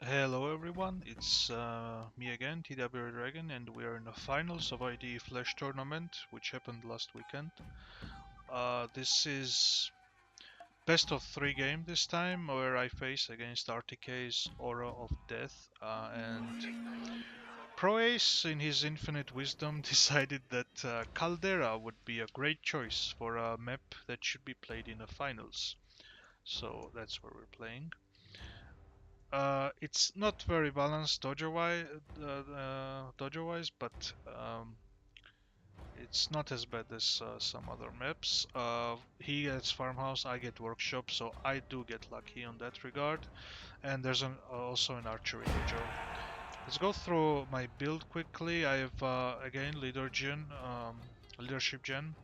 Hello everyone, it's me again, TWR Dragon, and we are in the finals of IDE Flash Tournament, which happened last weekend. This is best of 3 game this time, where I face against RTK's Aura of Death, and Proace, in his infinite wisdom, decided that Caldera would be a great choice for a map that should be played in the finals. So that's where we're playing. It's not very balanced dodger-wise, but it's not as bad as some other maps. He gets farmhouse, I get workshop, so I do get lucky on that regard. And there's also an archery dojo. Let's go through my build quickly. I have again leadership gen.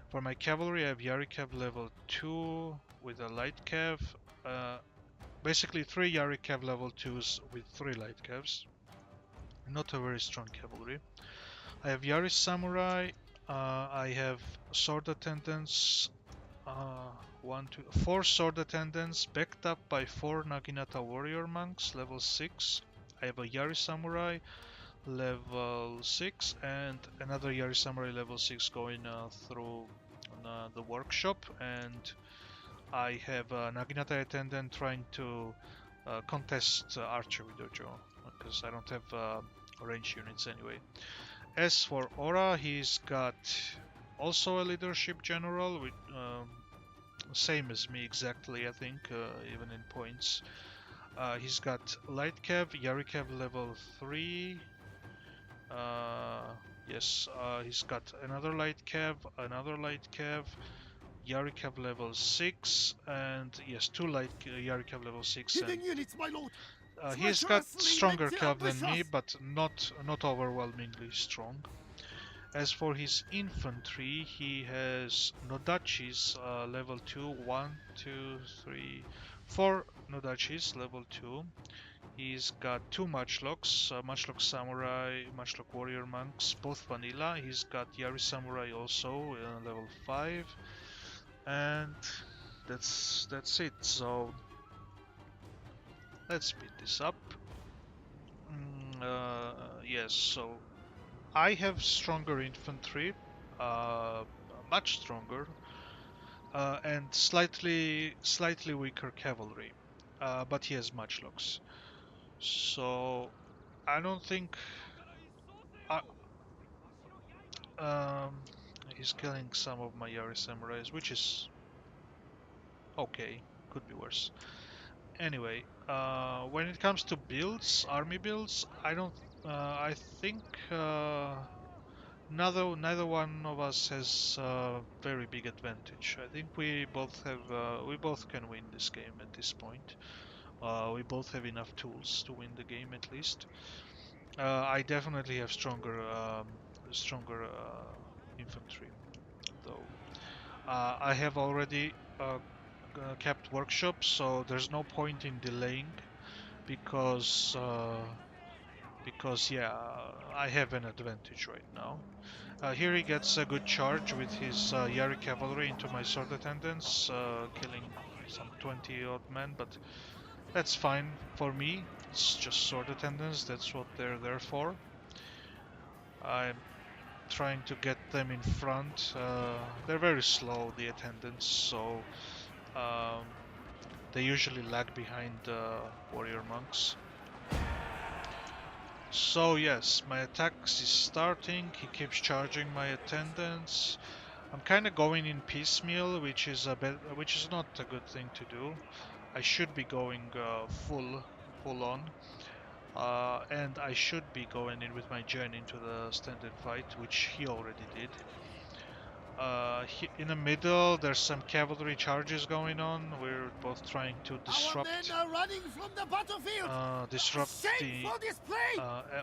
For my cavalry, I have Yari Cav level 2 with a light cav. Uh, Basically 3 Yari Cav level 2s with 3 light cavs. Not a very strong cavalry. I have Yari Samurai. I have sword attendants. Uh, 4 sword attendants backed up by 4 Naginata warrior monks level 6. I have a Yari Samurai level 6 and another Yari Samurai level 6 going through the workshop, and I have a Naginata attendant trying to contest archery dojo because I don't have range units anyway. As for Aura, he's got also a leadership general with same as me exactly, I think, even in points. He's got light cav, Yari cav level 3. Yes, he's got another light cav, Yari cav level 6, and yes, 2 light Yari cav level 6. And Units, my lord. he's got stronger cav than me, but not overwhelmingly strong. As for his infantry, he has Nodachis level 2, 1, 2, 3, 4 Nodachis level 2. He's got 2 Matchlocks, Matchlock Samurai, Matchlock Warrior Monks, both vanilla. He's got Yari Samurai also, level 5. And that's it. So let's speed this up. Yes, so I have stronger infantry, uh, much stronger, and slightly weaker cavalry, but he has matchlocks. So I don't think I, um, he's killing some of my Yari samurais, which is okay. Could be worse. Anyway, when it comes to builds, army builds, I don't. I think neither one of us has a very big advantage. I think we both can win this game at this point. We both have enough tools to win the game at least. I definitely have stronger infantry, though. I have already kept workshops, so there's no point in delaying because yeah, I have an advantage right now. Here he gets a good charge with his Yari cavalry into my sword attendants, killing some 20 odd men, but that's fine for me. It's just sword attendants, that's what they're there for. I'm trying to get them in front. They're very slow, the attendants, so um, they usually lag behind warrior monks. So yes, my attacks is starting. He keeps charging my attendants. I'm kind of going in piecemeal, which is not a good thing to do. I should be going full on, and I should be going in with my gen into the standard fight, which he already did. In the middle, there's some cavalry charges going on. We're both trying to disrupt the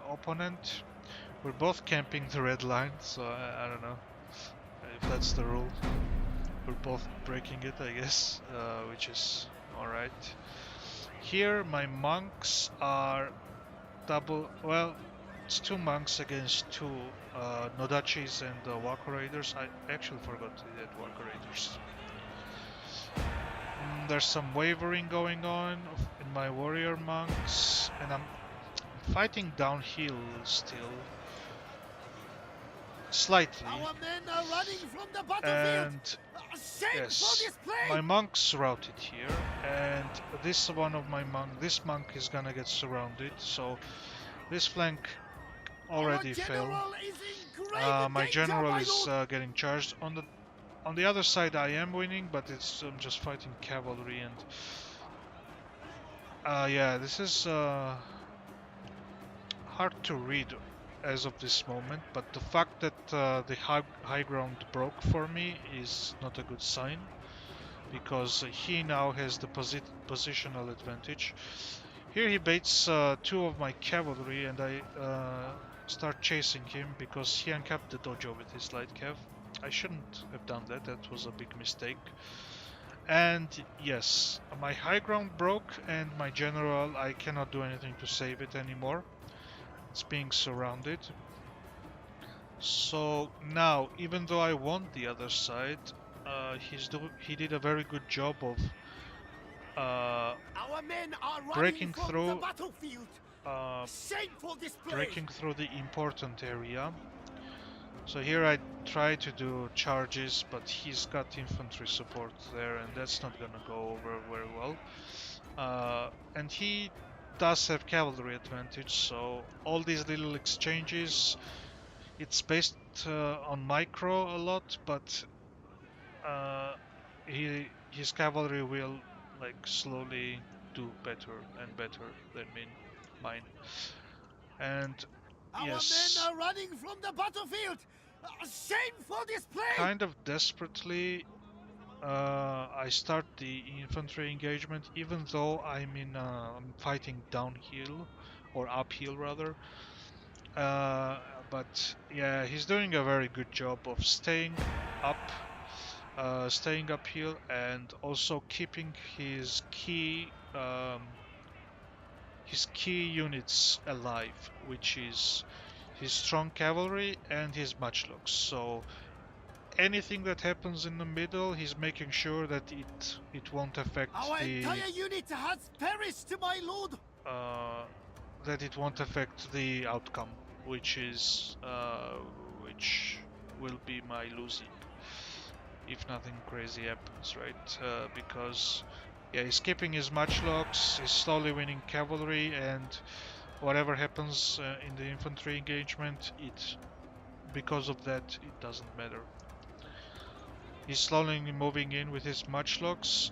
opponent. We're both camping the red line, so I don't know if that's the rule. We're both breaking it, I guess, which is alright. Here, my monks are double. Well, it's 2 monks against 2 Nodachis and Waka Raiders. I actually forgot to add Waka Raiders. There's some wavering going on my warrior monks, and I'm fighting downhill still, slightly. Our men are running from the battlefield. And Shame for yes, this play. my monks routed here, and this this monk is gonna get surrounded. So this flank already Our fell. general is in grave My danger, general my is lord. getting charged. On the other side, I am winning, but I'm just fighting cavalry, and yeah, this is hard to read as of this moment. But the fact that the high ground broke for me is not a good sign, because he now has the positional advantage. Here he baits two of my cavalry, and I start chasing him because he uncapped the dojo with his light cav. I shouldn't have done that, that was a big mistake. And yes, my high ground broke, and my general, I cannot do anything to save it anymore. It's being surrounded. So now, even though I won the other side, he did a very good job of Our men are running breaking from the through battlefield. Shameful display. breaking through the important area. So here I try to do charges, but he's got infantry support there, and that's not gonna go over very well. And he does have cavalry advantage, so all these little exchanges, it's based on micro a lot, but uh, his cavalry will like slowly do better and better than mine. And Our men yes, are running from the battlefield. Shameful display. kind of desperately, I start the infantry engagement, even though I'm fighting downhill or uphill rather. But yeah, he's doing a very good job of up, staying uphill, and also keeping his key units alive, which is his strong cavalry and his matchlocks. So anything that happens in the middle, he's making sure that it won't affect Our entire unit has perished, my lord. uh, the outcome, which is which will be my losing if nothing crazy happens, right? Because yeah, he's keeping his matchlocks, he's slowly winning cavalry, and whatever happens in the infantry engagement, because of that, it doesn't matter. He's slowly moving in with his matchlocks.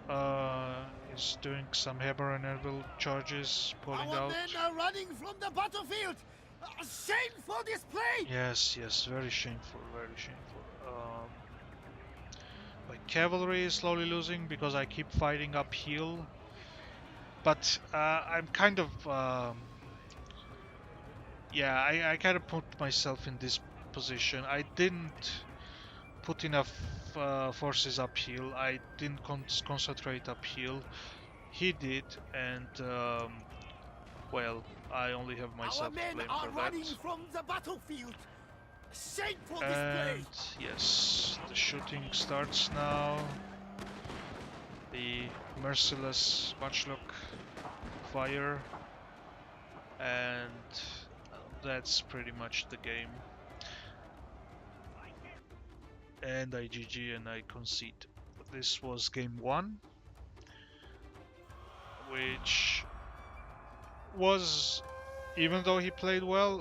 He's doing some hammer and anvil charges, pulling Our out. men are running from the battlefield. Shameful display. Yes, very shameful, very shameful. My cavalry is slowly losing because I keep fighting uphill. But I'm kind of, yeah, I kind of put myself in this position. I didn't put enough forces uphill. I didn't concentrate uphill. He did, and well, I only have myself to blame for that. Our men are running from the battlefield. Shameful And display. yes, the shooting starts now. The merciless matchlock fire, and that's pretty much the game. And I GG and I concede. This was game 1, which was, even though he played well,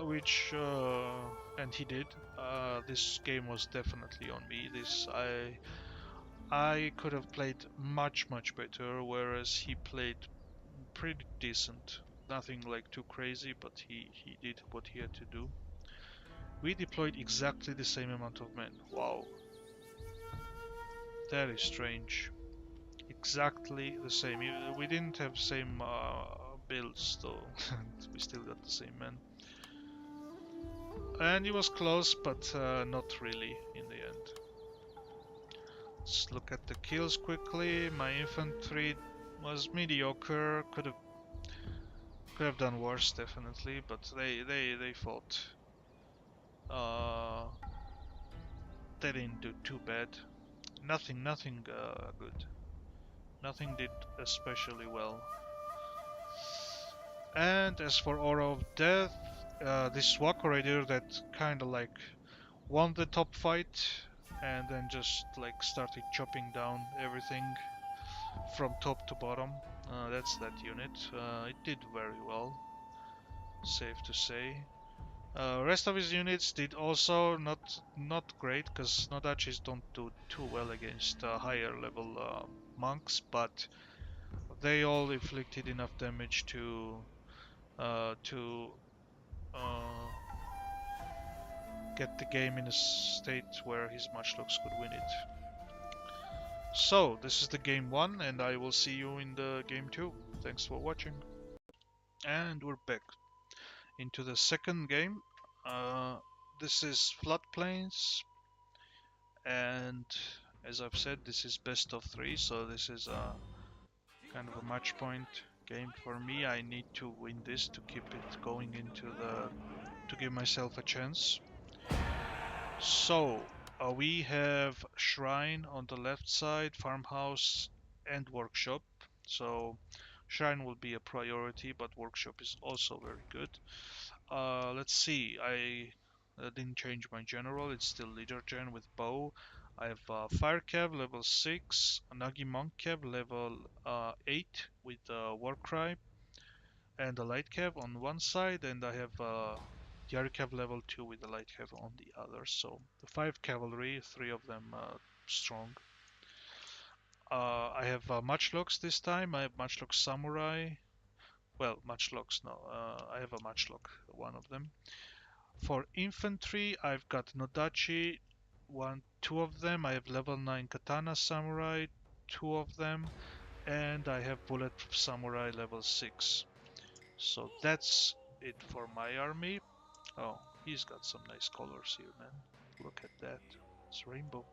and he did, this game was definitely on me. I could have played much better, whereas he played pretty decent. Nothing like too crazy, but he did what he had to do. We deployed exactly the same amount of men. Wow. That is strange. Exactly the same. We didn't have same builds though. We still got the same men. And it was close, but not really in the end. Let's look at the kills quickly. My infantry was mediocre. Could have done worse definitely, but they fought. They didn't do too bad. Nothing good. Nothing did especially well. And as for Aura of Death, this Walker Raider that kinda like won the top fight and then just like started chopping down everything from top to bottom. That's that unit. It did very well, safe to say. Rest of his units did also not great, because Nodachis don't do too well against higher level monks, but they all inflicted enough damage to uh, get the game in a state where his matchlocks could win it. So this is the game 1, and I will see you in the game 2. Thanks for watching. And we're back into the second game. This is Floodplains, and as I've said, this is best of 3, so this is a kind of a match point game for me. I need to win this to keep it going to give myself a chance. So we have Shrine on the left side, Farmhouse and Workshop. So Shrine will be a priority, but Workshop is also very good. Let's see, I didn't change my general, it's still leader gen with bow. I have Fire Cav level 6, Nagi Monk Cav level 8 with Warcry, and a Light Cav on one side, and I have Yari Cav level 2 with the Light Cav on the other. So the 5 cavalry, 3 of them strong. I have Matchlocks this time, I have Matchlock Samurai. Well, Matchlocks, no, I have a Matchlock, one of them. For infantry, I've got Nodachi, two of them. I have level 9 Katana Samurai, two of them, and I have Bulletproof Samurai level 6. So that's it for my army. Oh, he's got some nice colors here, man. Look at that. It's rainbow.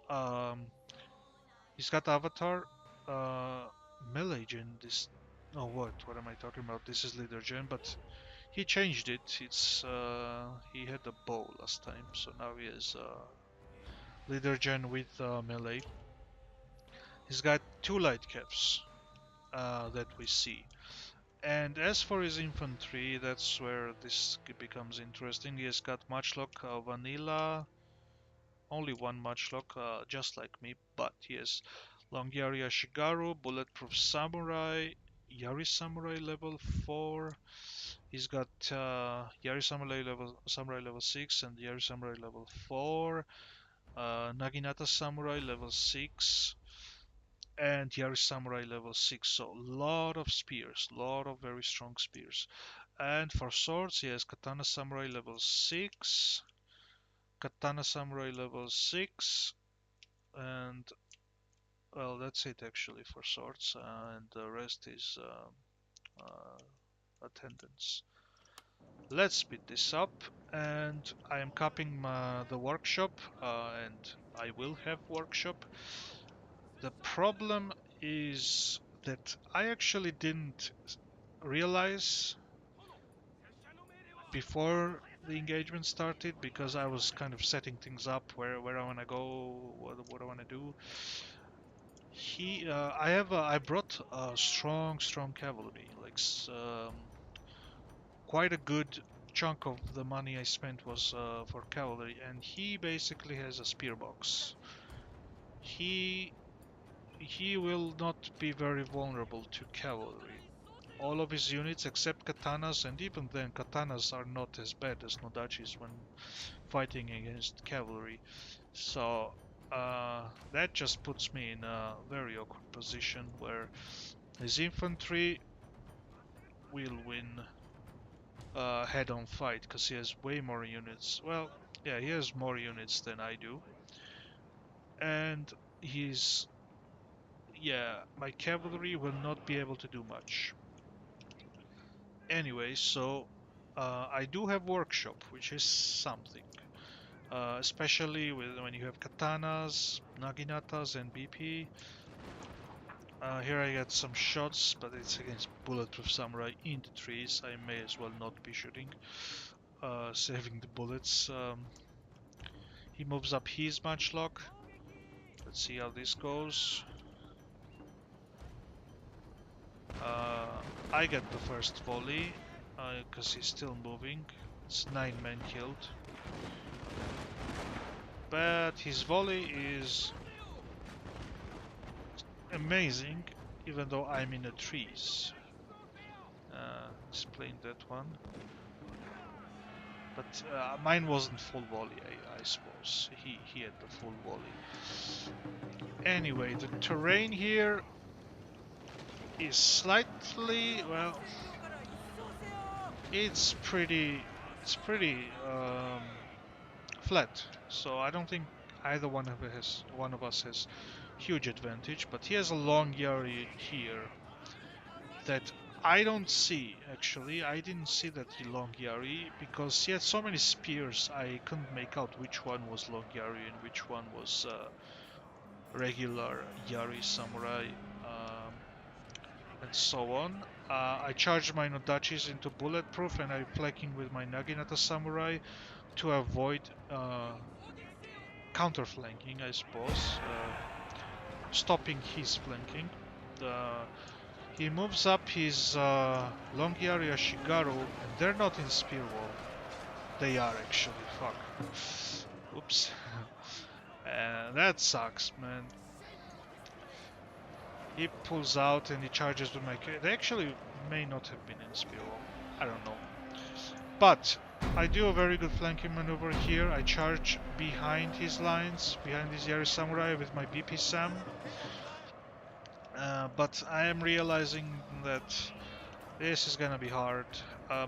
Um, he's got Avatar, uh, Melee Gen. This. Oh, what am I talking about? This is Leader Gen, but he changed it. It's he had a bow last time, so now he has leader gen with melee. He's got two light caps that we see. And as for his infantry, that's where this becomes interesting. He has got Matchlock Vanilla, only one Matchlock, just like me, but he has Longyari Ashigaru, Bulletproof Samurai, Yari Samurai level 4. He's got Yari Samurai level 6 and Yari Samurai level 4, Naginata Samurai level 6, and Yari Samurai level 6. So a lot of spears, lot of very strong spears. And for swords, he has Katana Samurai level 6, Katana Samurai level 6, and well, that's it actually for swords, and the rest is attendance. Let's speed this up, and I am copying the workshop, and I will have workshop. The problem is that I actually didn't realize before the engagement started, because I was kind of setting things up, where I want to go, what I want to do. I brought a strong cavalry, like quite a good chunk of the money I spent was for cavalry, and he basically has a spear box. He he will not be very vulnerable to cavalry. All of his units except katanas, and even then katanas are not as bad as nodachis when fighting against cavalry. So that just puts me in a very awkward position where his infantry will win head-on fight because he has way more units. Well, yeah, he has more units than I do, and he's yeah, my cavalry will not be able to do much. Anyway, so I do have workshop, which is something. Especially when you have katanas, naginatas, and BP. Here I get some shots, but it's against bulletproof samurai in the trees. I may as well not be shooting, saving the bullets. He moves up his matchlock. Let's see how this goes. Uh, I get the first volley because he's still moving. It's 9 men killed. But his volley is amazing, even though I'm in the trees. Explain that one. But mine wasn't full volley, I suppose. He had the full volley. Anyway, the terrain here is slightly, well, it's pretty flat. So I don't think either one of us has huge advantage. But he has a long Yari here that I don't see actually. I didn't see that long Yari because he had so many spears. I couldn't make out which one was long Yari and which one was regular Yari samurai, and so on. I charged my Nodachis into bulletproof and I'm flanking with my Naginata samurai to avoid counter flanking, I suppose, stopping his flanking. He moves up his long Yari Ashigaru, and they're not in spear wall. They are actually. Fuck. Oops. That sucks, man. He pulls out and he charges with my... They actually may not have been in spear wall. I don't know. But I do a very good flanking maneuver here. I charge behind his lines, behind his Yari Samurai with my BP Sam. But I am realizing that this is gonna be hard.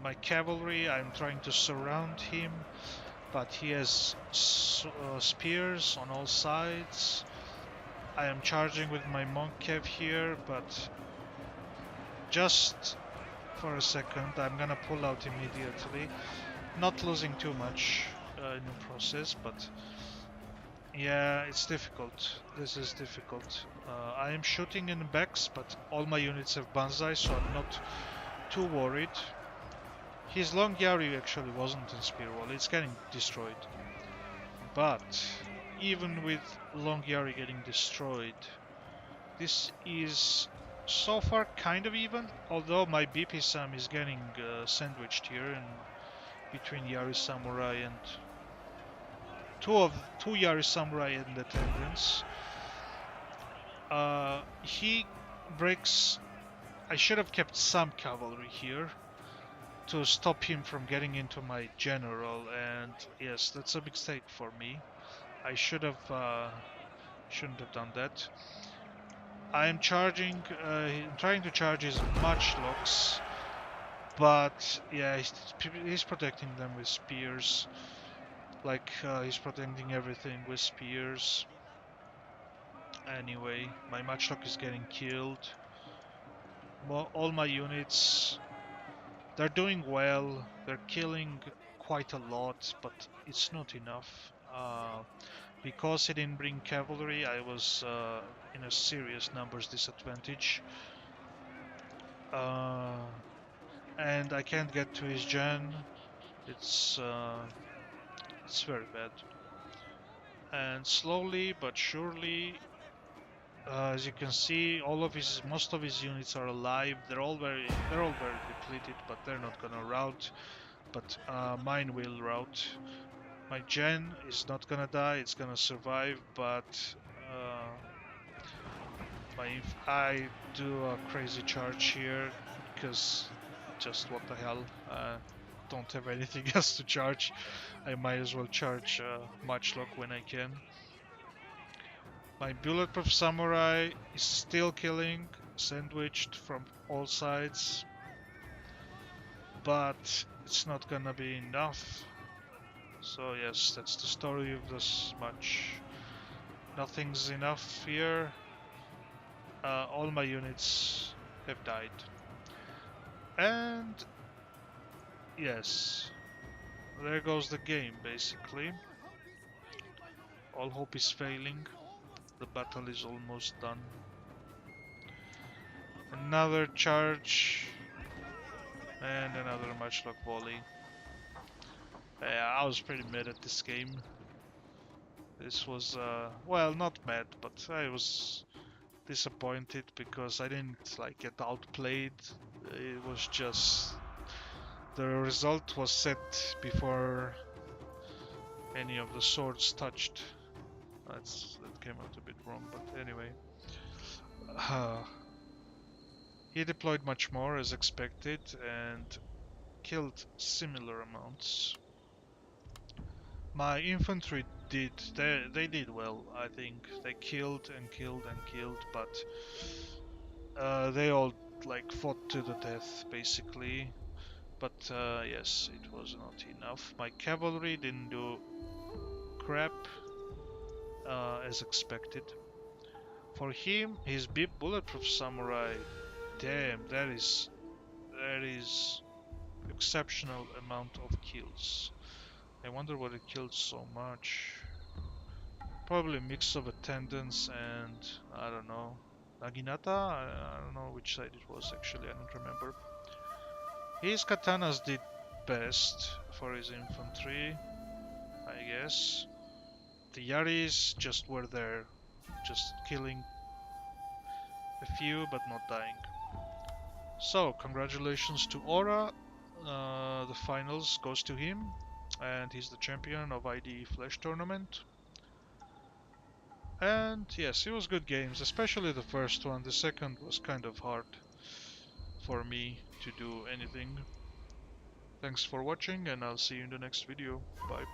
My cavalry, I'm trying to surround him, but he has spears on all sides. I am charging with my monk cav here, but just for a second, I'm gonna pull out immediately. Not losing too much in the process, but yeah, it's difficult. This is difficult. I am shooting in the backs, but all my units have Banzai, so I'm not too worried. His long Yari actually wasn't in spear wall, it's getting destroyed. But even with long Yari getting destroyed, this is so far kind of even, although my BP Sam is getting sandwiched here in between Yari Samurai and two Yari Samurai in attendance. He breaks. I should have kept some cavalry here to stop him from getting into my general, and yes, that's a mistake for me. I shouldn't have done that. I am charging, trying to charge his matchlocks, but yeah, he's protecting them with spears. Like he's protecting everything with spears. Anyway, my matchlock is getting killed. All my units, they're doing well. They're killing quite a lot, but it's not enough. Because he didn't bring cavalry, I was in a serious numbers disadvantage. And I can't get to his gen. It's very bad. And slowly but surely, as you can see, most of his units are alive. They're all very depleted, but they're not gonna rout. But mine will rout. My gen is not gonna die, it's gonna survive, but I do a crazy charge here, because just what the hell, don't have anything else to charge. I might as well charge Matchlock when I can. My bulletproof samurai is still killing, sandwiched from all sides, but it's not gonna be enough. So yes, that's the story of this match. Nothing's enough here. All my units have died. And yes, there goes the game basically. All hope is failing. The battle is almost done. Another charge and another matchlock volley. Yeah, I was pretty mad at this game. This was, well, not mad, but I was disappointed because I didn't like get outplayed. It was just the result was set before any of the swords touched. That came out a bit wrong, but anyway. He deployed much more as expected and killed similar amounts. My infantry they did well, I think. They killed and killed and killed, but they all like fought to the death basically. But yes, it was not enough. My cavalry didn't do crap as expected. For him, his bulletproof samurai, damn, that is exceptional amount of kills. I wonder what it killed so much. Probably a mix of attendance and I don't know. Naginata? I don't know which side it was actually, I don't remember. His katanas did best for his infantry, I guess. The Yaris just were there, just killing a few but not dying. So, congratulations to Aura. The finals goes to him, and he's the champion of IDE Flash Tournament. And yes, it was good games, especially the first one. The second was kind of hard for me to do anything. Thanks for watching, and I'll see you in the next video. Bye.